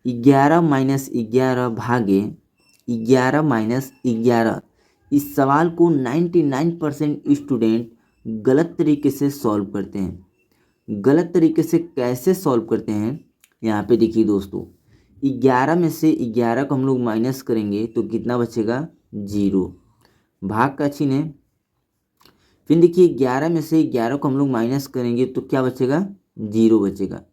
11 minus 11 भागे 11 minus 11। इस सवाल को 99% स्टूडेंट गलत तरीके से सॉल्व करते हैं। गलत तरीके से कैसे सॉल्व करते हैं, यहाँ पे देखिए दोस्तों, 11 में से 11 को हम लोग माइनस करेंगे तो कितना बचेगा, 0। भाग का चिन्ह है। फिर देखिए 11 में से 11 को हम लोग माइनस करेंगे तो क्या बचेगा, 0 बचेगा।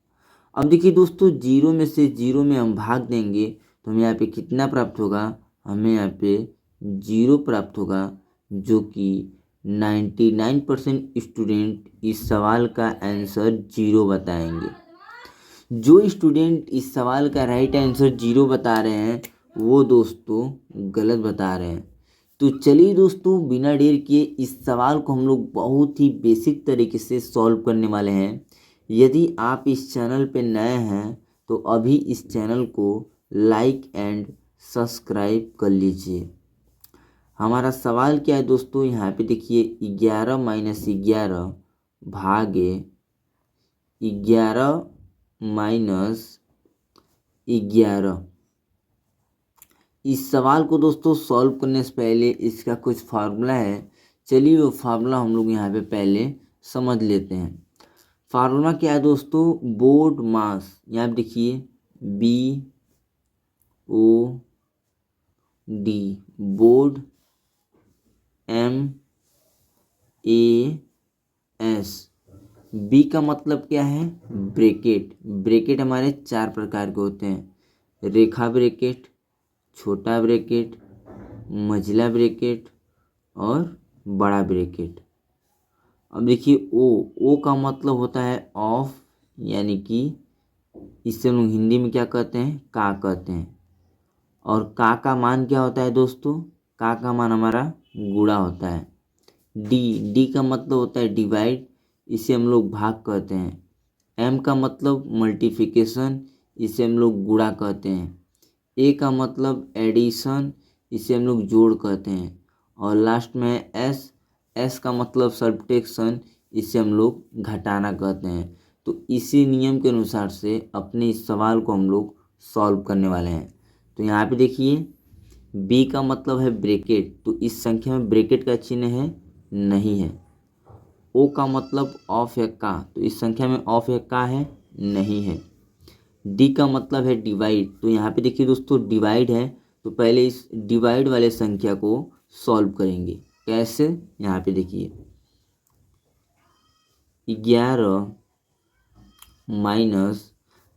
अब देखिए दोस्तों, 0 में से 0 में हम भाग देंगे तो हमें यहाँ पे कितना प्राप्त होगा, हमें यहाँ पे 0 प्राप्त होगा, जो कि 99% स्टूडेंट इस सवाल का आंसर 0 बताएंगे। जो स्टूडेंट इस सवाल का राइट आंसर 0 बता रहे हैं वो दोस्तों गलत बता रहे हैं। तो चलिए दोस्तों, बिना देर किए इस सवाल को हम लोग बहुत ही बेसिक तरीके से सॉल्व करने वाले हैं। यदि आप इस चैनल पे नए हैं तो अभी इस चैनल को लाइक एंड सब्सक्राइब कर लीजिए। हमारा सवाल क्या है दोस्तों, यहाँ पे देखिए 11 माइनस 11 भागे 11 माइनस 11। इस सवाल को दोस्तों सॉल्व करने से पहले इसका कुछ फार्मूला है। चलिए वो फार्मूला हम लोग यहाँ पे पहले समझ लेते हैं। फार्मूला क्या है दोस्तों, बोर्ड मास, यहाँ पे देखिए BOD, बोर्ड, MAS। बी का मतलब क्या है, ब्रैकेट। ब्रैकेट हमारे 4 प्रकार के होते हैं, रेखा ब्रैकेट, छोटा ब्रैकेट, मंझला ब्रैकेट और बड़ा ब्रैकेट। अब देखिए ओ का मतलब होता है ऑफ, यानी कि इससे हम लोग हिंदी में क्या कहते हैं, का कहते हैं। और का मान क्या होता है दोस्तों, का मान हमारा गुणा होता है। डी का मतलब होता है डिवाइड, इसे हम लोग भाग कहते हैं। एम का मतलब मल्टीप्लिकेशन, इसे हम लोग गुणा कहते हैं। ए का मतलब एडिशन, इसे हम लोग जोड़ कहते हैं। और लास्ट में एस का मतलब सब्ट्रैक्शन, इसे हम लोग घटाना कहते हैं। तो इसी नियम के अनुसार से अपने इस सवाल को हम लोग सॉल्व करने वाले हैं। तो यहाँ पे देखिए बी का मतलब है ब्रैकेट, तो इस संख्या में ब्रैकेट का चिन्ह है, नहीं है। ओ का मतलब ऑफ है का, तो इस संख्या में ऑफ है का है, नहीं है। डी का मतलब है डिवाइड, तो यहाँ पे देखिए दोस्तों डिवाइड है, तो पहले इस डिवाइड वाले संख्या को सॉल्व करेंगे। कैसे, यहाँ पे देखिए 11 माइनस,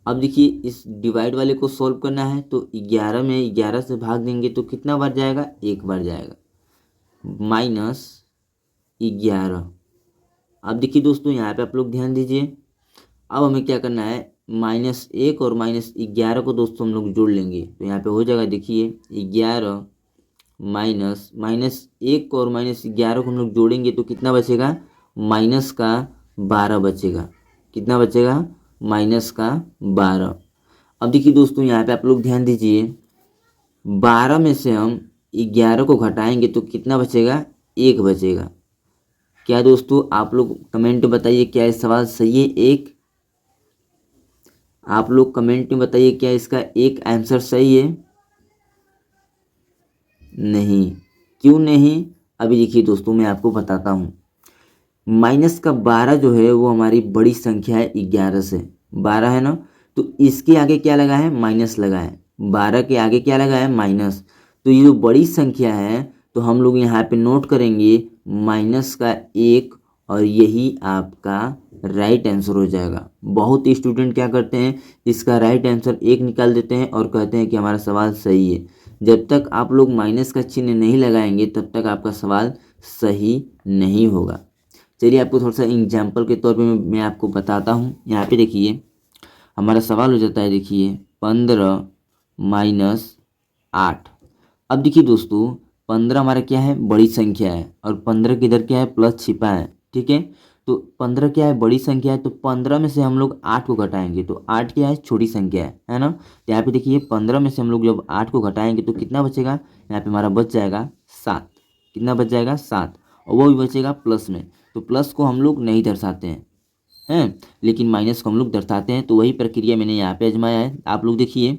अब देखिए इस डिवाइड वाले को सॉल्व करना है तो 11 में 11 से भाग देंगे तो कितना बार जाएगा, एक बार जाएगा, माइनस 11। अब देखिए दोस्तों यहाँ पे आप लोग ध्यान दीजिए, अब हमें क्या करना है, -1 और -11 को दोस्तों हम लोग जोड़ लेंगे तो यहाँ पे हो जाएगा, देखिए 11 -1 और -11 को हम लोग जोड़ेंगे तो कितना बचेगा, -12 बचेगा। कितना बचेगा, -12। अब देखिए दोस्तों यहाँ पे आप लोग ध्यान दीजिए, 12 में से हम 11 को घटाएंगे तो कितना बचेगा, 1 बचेगा। क्या दोस्तों आप लोग कमेंट में बताइए, क्या ये सवाल सही है, एक आप लोग कमेंट में बताइए क्या इसका एक आंसर सही है। नहीं, क्यों नहीं, अभी देखिए दोस्तों मैं आपको बताता हूँ। -12 जो है वो हमारी बड़ी संख्या है 11 से, 12 है ना, तो इसके आगे क्या लगा है, माइनस लगा है। 12 के आगे क्या लगा है, माइनस। तो ये जो बड़ी संख्या है तो हम लोग यहाँ पे नोट करेंगे -1 और यही आपका राइट आंसर हो जाएगा। बहुत स्टूडेंट क्या करते हैं, इसका राइट आंसर 1 निकाल देते हैं और कहते हैं कि हमारा सवाल सही है। जब तक आप लोग माइनस का चिन्ह नहीं लगाएंगे तब तक आपका सवाल सही नहीं होगा। चलिए आपको थोड़ा सा एग्जाम्पल के तौर पे मैं आपको बताता हूँ। यहाँ पे देखिए हमारा सवाल हो जाता है, देखिए 15 माइनस 8। अब देखिए दोस्तों 15 हमारा क्या है, बड़ी संख्या है, और 15 के इधर क्या है, प्लस छिपा है, ठीक है। तो 15 क्या है, बड़ी संख्या है, तो 15 में से हम लोग 8 को घटाएंगे तो 8 क्या है, छोटी संख्या है ना। तो यहाँ पे देखिए 15 में से हम लोग जब 8 को घटाएंगे तो कितना बचेगा, यहाँ पे हमारा बच जाएगा 7। कितना बच जाएगा, 7, और वो भी बचेगा प्लस में, तो प्लस को हम लोग नहीं दर्शाते हैं, हैं, लेकिन माइनस को हम लोग दर्शाते हैं। तो वही प्रक्रिया मैंने यहाँ पे आजमाया है। आप लोग देखिए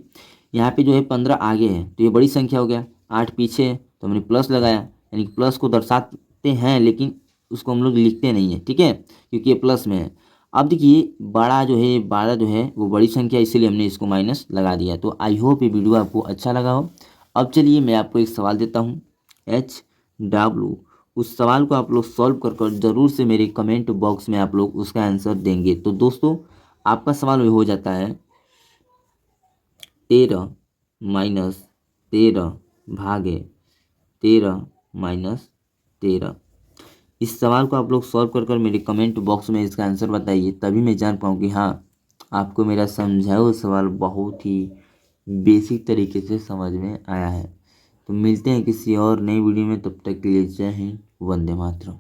यहाँ पे जो है 15 आगे है तो ये बड़ी संख्या हो गया, 8 पीछे है तो हमने प्लस लगाया, यानी कि प्लस को दर्शाते हैं लेकिन उसको हम लोग लिखते नहीं है, ठीक है, क्योंकि ये प्लस में है। अब देखिए बड़ा जो है 12 जो है वो बड़ी संख्या, इसीलिए हमने इसको माइनस लगा दिया। तो आई होप ये वीडियो आपको अच्छा लगा हो। अब चलिए मैं आपको एक सवाल देता हूँ, HW, उस सवाल को आप लोग सॉल्व कर कर ज़रूर से मेरे कमेंट बॉक्स में आप लोग उसका आंसर देंगे। तो दोस्तों आपका सवाल हो जाता है 13 माइनस 13 भागे 13 माइनस 13। इस सवाल को आप लोग सॉल्व कर कर मेरे कमेंट बॉक्स में इसका आंसर बताइए, तभी मैं जान पाऊँ कि हाँ आपको मेरा समझाया हुआ सवाल बहुत ही बेसिक तरीके से समझ में आया है। तो मिलते हैं किसी और नई वीडियो में, तब तक के लिए जय हिंद, वंदे मातरम।